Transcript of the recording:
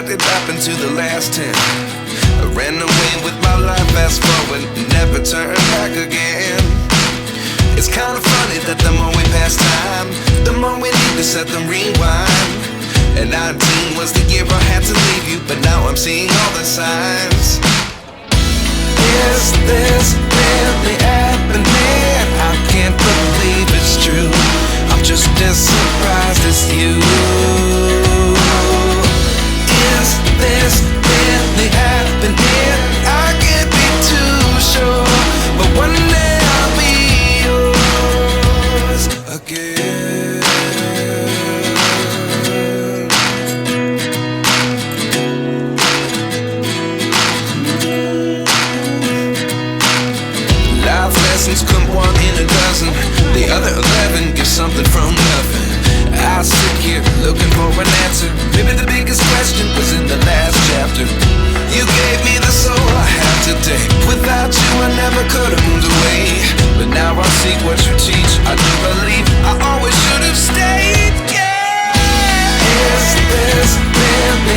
what did happen to the last 10? I ran away with my life, fast forward, never turn back again. It's kind of funny that the more we pass time, the more we need to set them rewind. And 19 was the year I had to leave you, but now I'm seeing all the signs. Is this really happening? I can't believe it's true. I'm just as surprised as you. Is this really happening? I can't be too sure, but one day I'll be yours again. Life lessons come one in a dozen. The other 11 give something from nothing. I sit here looking for an answer. Maybe the biggest question was in the last chapter. You gave me the soul I have today. Without you I never could have moved away. But now I see what you teach. I do believe I always should have stayed. Yeah. Is this really